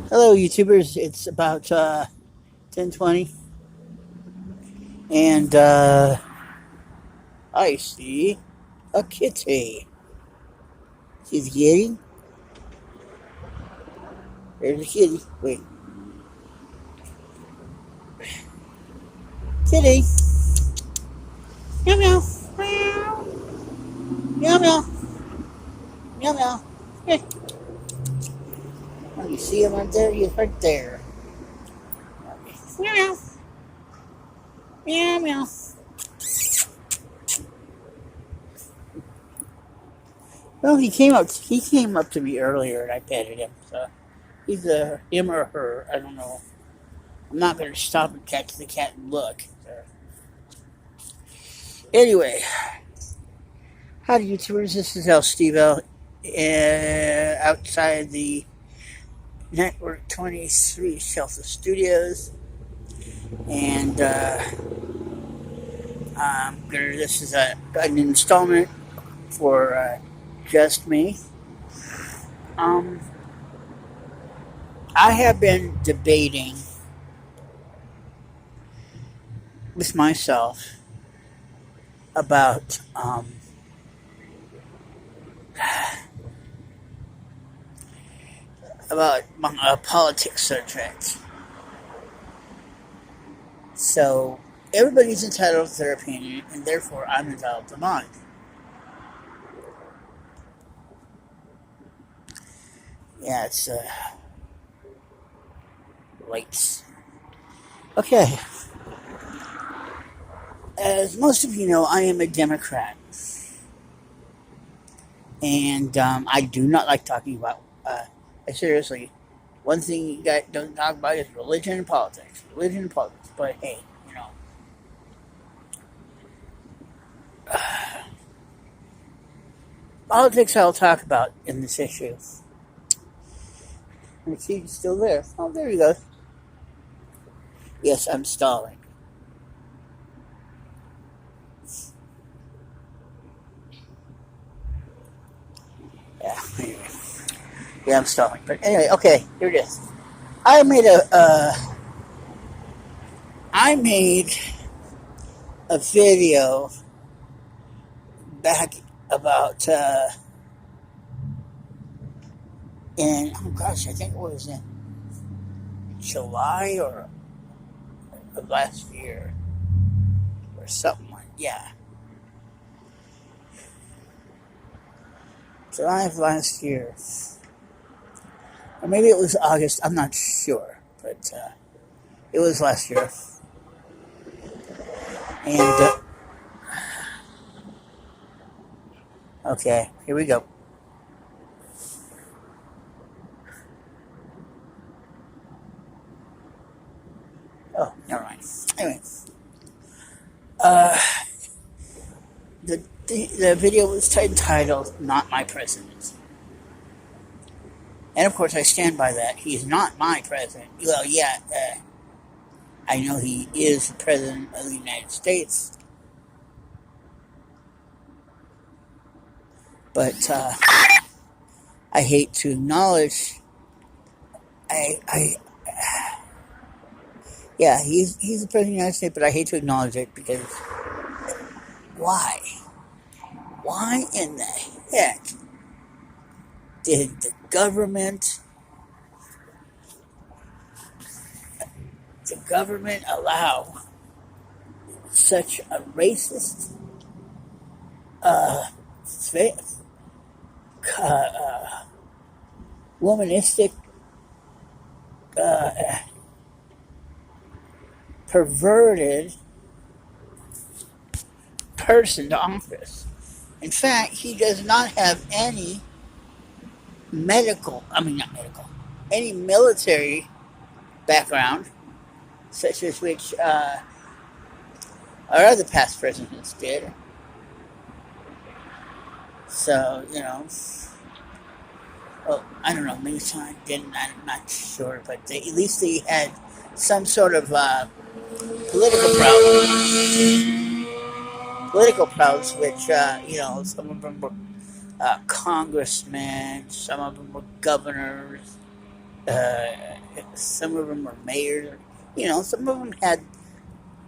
Hello, YouTubers. It's about 10:20, and I see a kitty. She's a kitty. There's a kitty. Wait, kitty. Meow meow. Meow meow meow. Meow meow. Hey, oh, you see him right there? He's right there. Meow meow. Meow meow. Well, he came up. He came up to me earlier, and I petted him. So he's a him or her. I don't know. I'm not going to stop and catch the cat and look. So. Anyway, howdy, YouTubers. This is El Steve L. Outside the Network 23 Shelter Studios. And this is an installment for just me. Um, I have been debating with myself about politics subject. So everybody's entitled to their opinion, and therefore I'm entitled to mine. Yeah, it's late. Okay. As most of you know, I am a Democrat, and I do not like talking about. Seriously, one thing you guys don't talk about is religion and politics. Religion and politics. But hey, politics I'll talk about in this issue. And she's still there. Oh, there you go. Yes, I'm stalling. Yeah, anyway. Yeah, I'm stalling. But anyway, okay, here it is. I made I made a video back about in oh gosh, I think it was in July or of last year or something like July of last year, or maybe it was August. I'm not sure, but it was last year. And okay, here we go. Oh, never mind. Anyway, uh, the video was entitled "Not My President," and of course, I stand by that. He is not my president. Well, yeah, I know he is the president of the United States, but I hate to acknowledge. I yeah, he's the president of the United States, but I hate to acknowledge it because why? Why in the heck did the government allow such a racist, uh, womanistic, uh, perverted person to office? In fact, he does not have any not medical, any military background, such as which our other past presidents did. So, well, I don't know, maybe some didn't, I'm not sure, but at least they had some sort of political prowess, which, some of them were congressmen, some of them were governors, Uh, some of them were mayors. Some of them had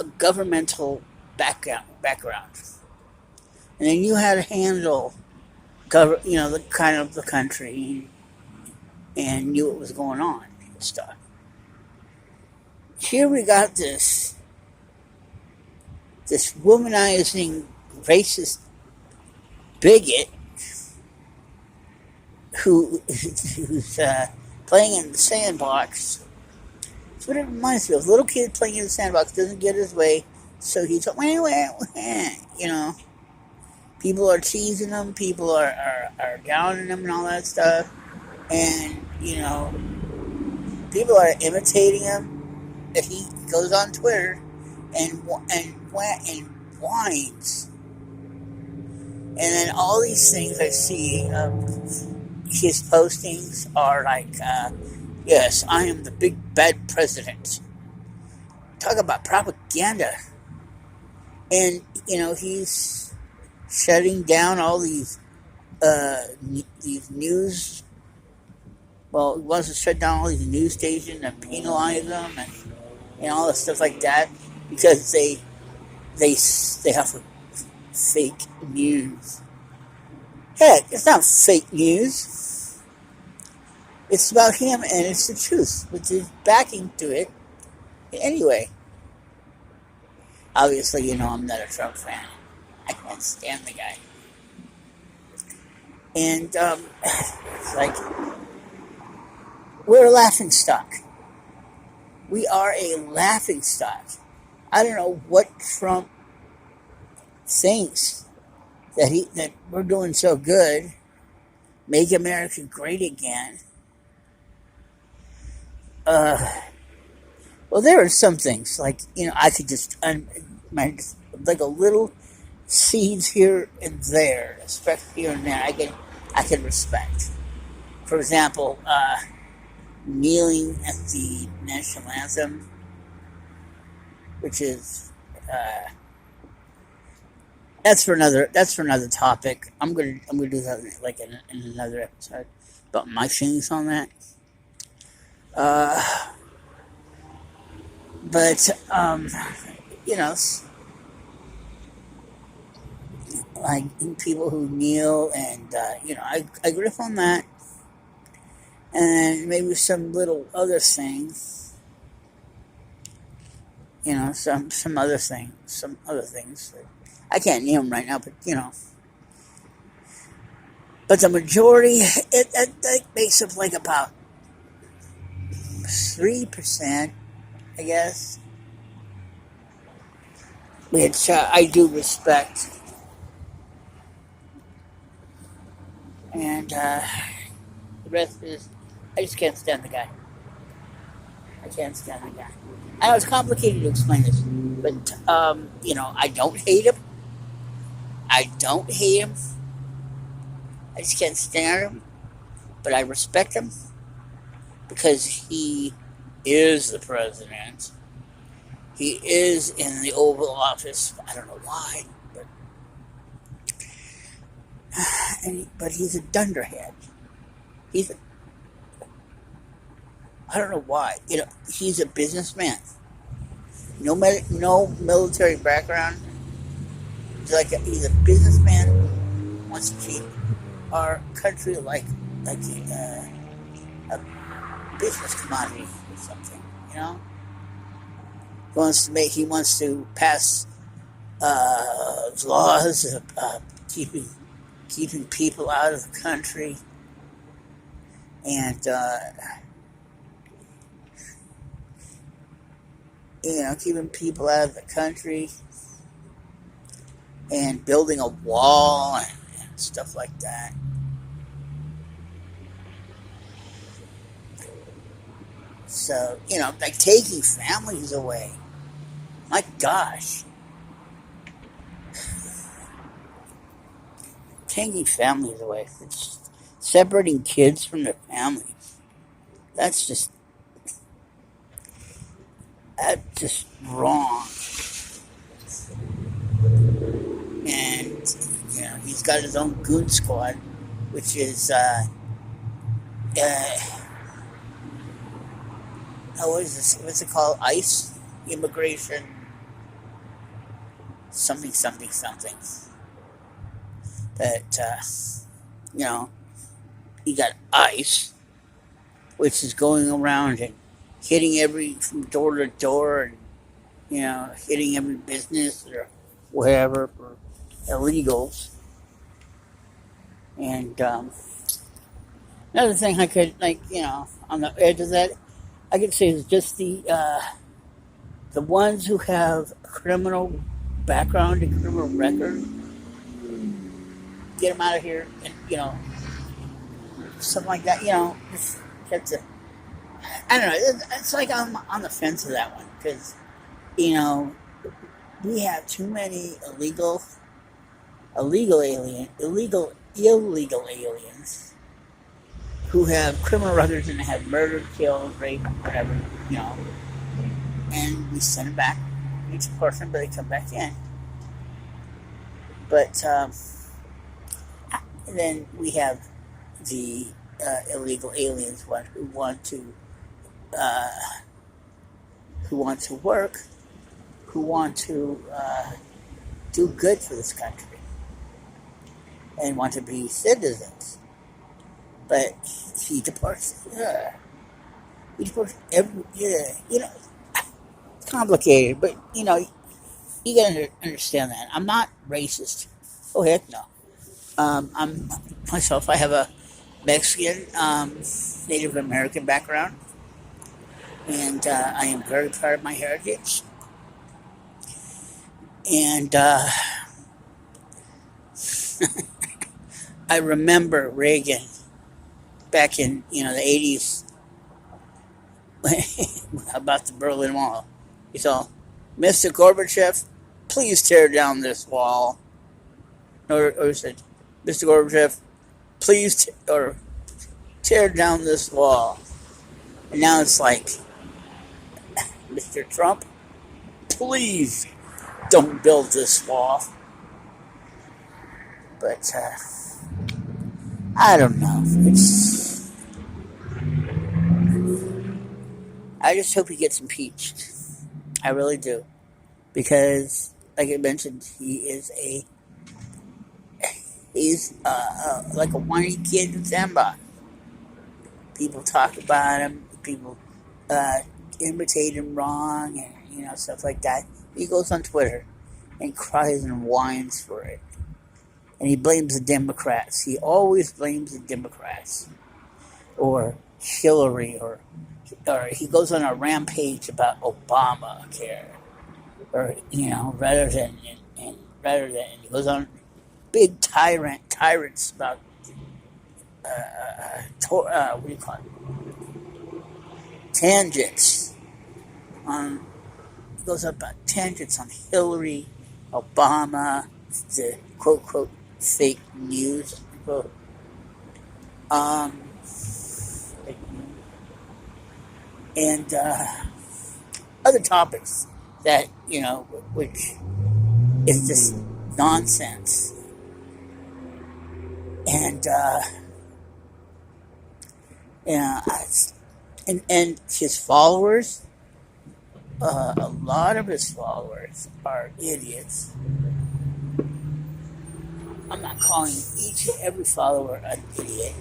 a governmental background, and they knew how to handle the kind of the country and knew what was going on and stuff. Here we got this womanizing racist bigot who's playing in the sandbox. That's what it reminds me of. A little kid playing in the sandbox doesn't get his way, so he's like, people are teasing him, people are downing him and all that stuff, and people are imitating him. If he goes on Twitter and whines, and then all these things I see, his postings are like, yes, I am the big bad president. Talk about propaganda. And, he's shutting down all these news. Well, he wants to shut down all these news stations and penalize them and all this stuff like that because they have fake news. Heck, it's not fake news. It's about him and it's the truth, with his backing to it. Anyway, obviously, I'm not a Trump fan. I can't stand the guy. And it's like, we're a laughingstock. We are a laughingstock. I don't know what Trump thinks that we're doing so good. Make America great again. Well, there are some things like I could just like a little seeds here and there, especially here and there. I can respect. For example, kneeling at the national anthem, which is that's for another topic. I'm gonna do that like in another episode about my feelings on that. But like people who kneel and I agree on that, and maybe some little other things. Some other things. I can't name them right now, but But the majority, it makes up like about 3%, I guess, which I do respect. And the rest is, I just can't stand the guy. I can't stand the guy. I know it's complicated to explain this, but, I don't hate him. I just can't stand him, but I respect him because he is the president. He is in the Oval Office. I don't know why, but he's a dunderhead. I don't know why. He's a businessman. No military background. He's a businessman. Wants to keep our country like a business commodity or something. He wants to pass laws keeping people out of the country, and keeping people out of the country, and building a wall and stuff like that. So, like taking families away. My gosh. Taking families away. It's separating kids from their families. That's just wrong. And, he's got his own goon squad, which is, what is this? What's it called? ICE, immigration, something, something, something. That you know, you got ICE, which is going around and hitting every from door to door, and hitting every business or whatever for illegals. And another thing I could on the edge of that, I could say is just the ones who have a criminal background and criminal record, get them out of here, and something like that. Just get to. I don't know. It's like I'm on the fence of that one because you know we have too many illegal aliens who have criminal records and have murdered, killed, raped, whatever, and we send them back each person, but they come back in. But then we have the illegal aliens who want to work, who want to do good for this country, and want to be citizens. But he deports. He deports every. It's complicated, but you gotta understand that. I'm not racist. Oh heck no. I'm myself. I have a Mexican, Native American background, and I am very proud of my heritage. And I remember Reagan back in the 80s about the Berlin Wall. He said, "Mr. Gorbachev, please tear down this wall." Or he said, "Mr. Gorbachev, please tear down this wall." And now it's like, "Mr. Trump, please don't build this wall." But I don't know. I just hope he gets impeached. I really do, because, like I mentioned, he's like a whiny kid in Sandbox. People talk about him. People imitate him wrong, and stuff like that. He goes on Twitter and cries and whines for it. And he blames the Democrats. He always blames the Democrats. Or Hillary. Or he goes on a rampage about Obamacare. Or, rather than he goes on big tyrants about, what do you call it? Tangents. He goes up about tangents on Hillary, Obama, the quote fake news, quote. And other topics that which is just nonsense. And and his followers, a lot of his followers are idiots. I'm not calling each and every follower an idiot.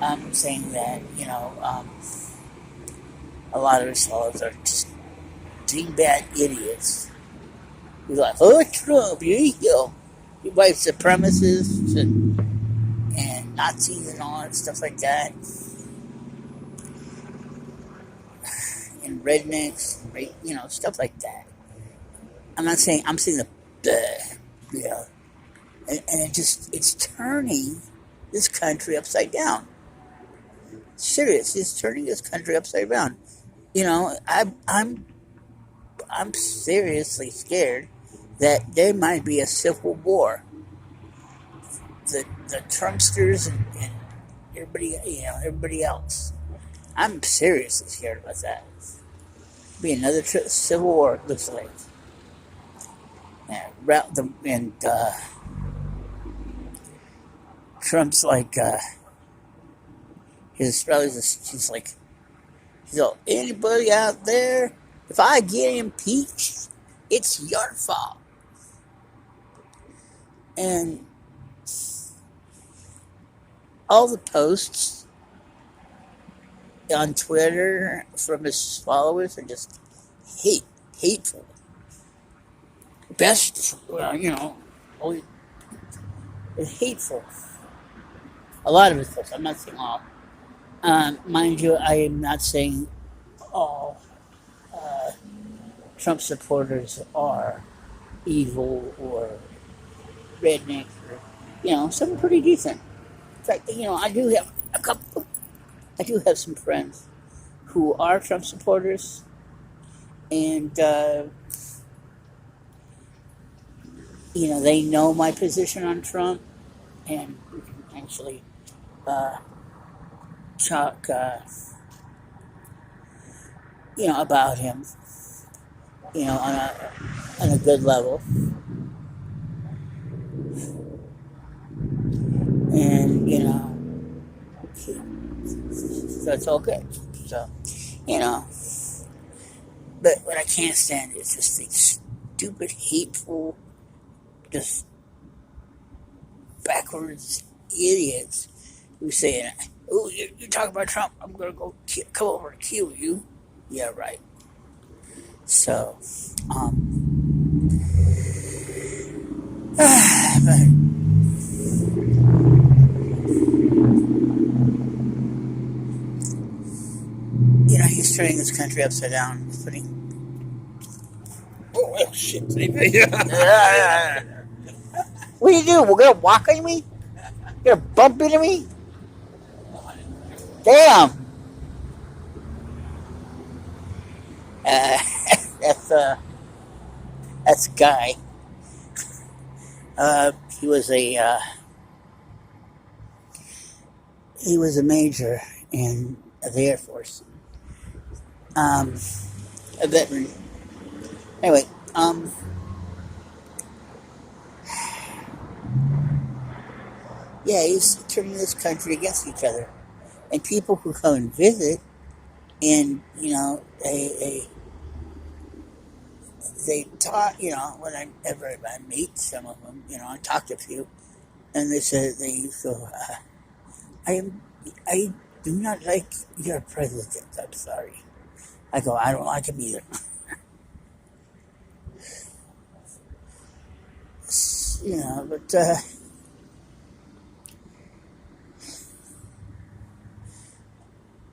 I'm saying that, a lot of his followers are just dingbat idiots. He's like, "Oh, Trump, you white supremacists and Nazis and all that stuff like that. And rednecks, stuff like that." I'm saying the, and it's turning this country upside down. Serious, it's turning this country upside down. I'm seriously scared that there might be a civil war. The Trumpsters and everybody else. I'm seriously scared about that. Be another civil war. It looks like. And Trump's like his brothers, he's all, anybody out there, if I get impeached, it's your fault. And all the posts on Twitter from his followers are just hateful. Best, it's hateful. A lot of it, I'm not saying all. Mind you, I am not saying all Trump supporters are evil or redneck or, some pretty decent. In fact, I do have I do have some friends who are Trump supporters, and they know my position on Trump, and we can actually talk, about him, on a good level, and so it's all good. So, but what I can't stand is just these stupid, hateful, just backwards idiots who say, "Oh, you're talking about Trump? I'm gonna come over and kill you." Yeah, right. So, but he's turning this country upside down. He's putting. Oh shit! What do you do? We're gonna walk on me? You're gonna bump into me? Damn. That's a guy. He was a major in the Air Force. A veteran. Anyway, yeah, he's turning this country against each other, and people who come and visit, and they talk. Whenever I meet some of them, I talk to a few, and they go, I do not like your president. I'm sorry. I go, I don't like him either. But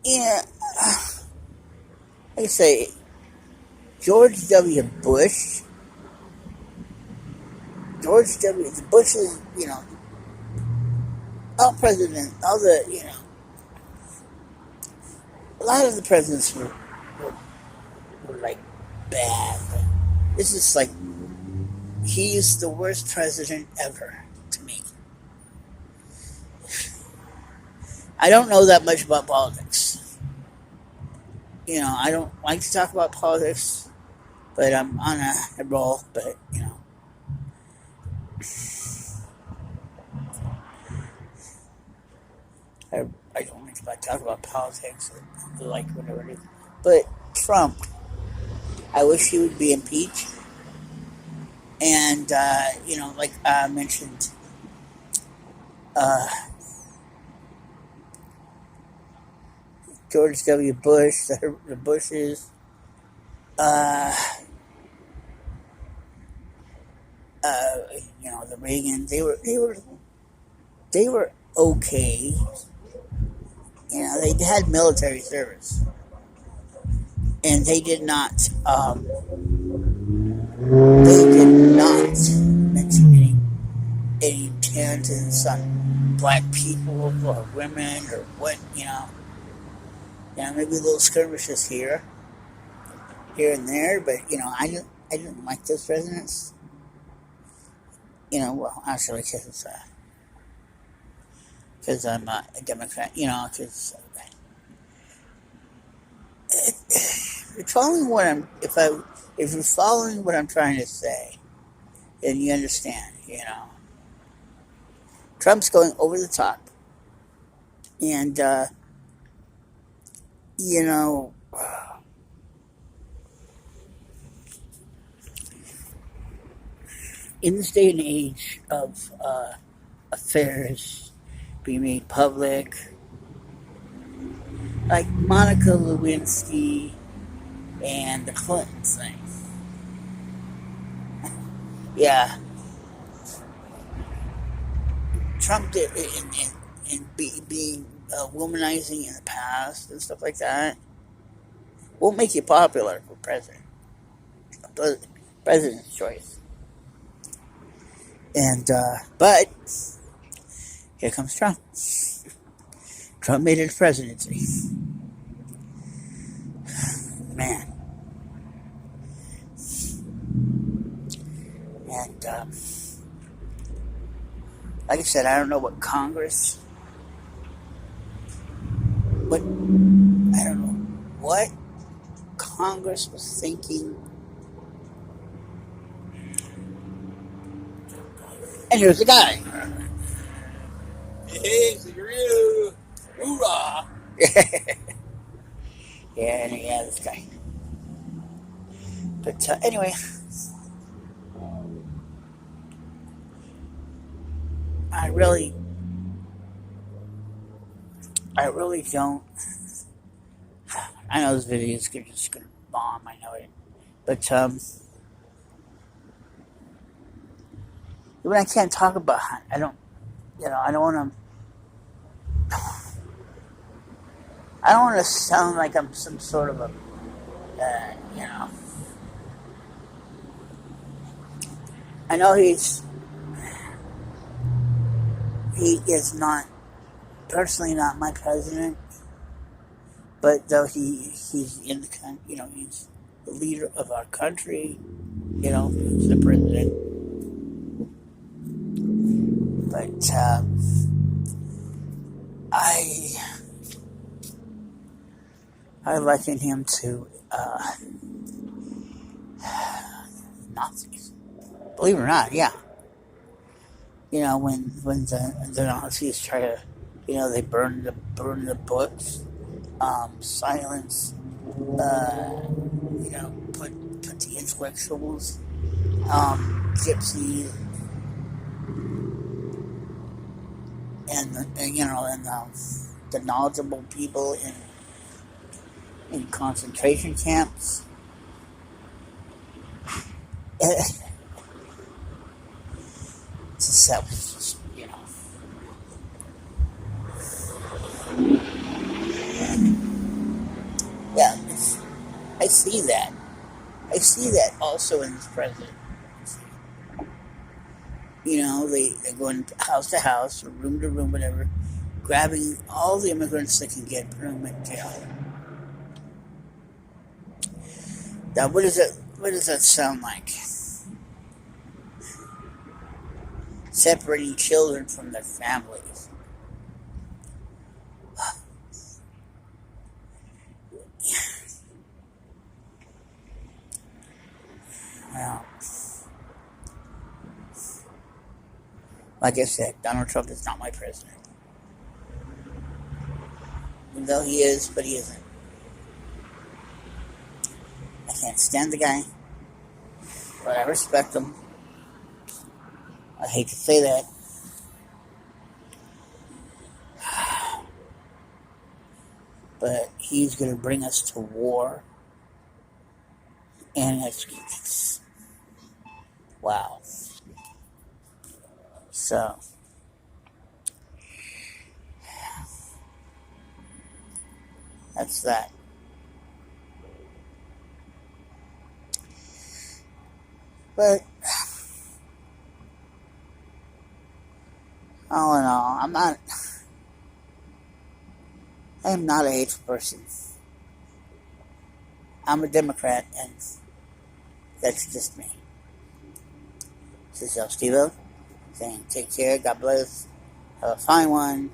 yeah, like I say, George W. Bush. The Bushes, all president, a lot of the presidents were like bad. This is like, he's the worst president ever to me. I don't know that much about politics. I don't like to talk about politics, but I'm on a roll. But I don't like to talk about politics or like whatever it is. But Trump, I wish he would be impeached. And like I mentioned, George W. Bush, the Bushes, the Reagan, they were okay. They had military service, and they did not mention any tangents on black people or women or what. Maybe little skirmishes here and there, but I didn't like those presidents. Well, actually, because I'm a Democrat. Because if you're following what I'm trying to say, then you understand. Trump's going over the top, and you know, in this day and age of affairs being made public, like Monica Lewinsky and the Clinton thing. Yeah, Trump did being womanizing in the past and stuff like that won't make you popular for president. President's choice. And but here comes Trump. Trump made it a presidency. Man. And like I said, I don't know what Congress, I don't know what Congress was thinking. And here's the guy. Hey, Cigarillo. Hoorah. Yeah, this guy. But anyway, I really don't. I know this video is just gonna bomb. I know it, but when I can't talk about, I don't, I don't want to. I don't want to sound like I'm some sort of a, I know he is not personally not my president, but though he's in the he's the leader of our country, he's the president. But I liken him to Nazis. Believe it or not, yeah. When the Nazis try to, they burn the books, silence, put the intellectuals, gypsies, and the knowledgeable people in concentration camps. That was just, yeah, I see that. I see that also in this president. They're going house to house, or room to room, whatever, grabbing all the immigrants they can get, putting them in jail. Now, what does that sound like? Separating children from their families. Well, like I said, Donald Trump is not my president. Even though he is, but he isn't. I can't stand the guy, but I respect him. I hate to say that. But he's going to bring us to war. And it's wow. So, that's that. But all in all, I am not a hateful person. I'm a Democrat, and that's just me. This is El Steve-O saying take care, God bless, have a fine one.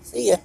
See ya.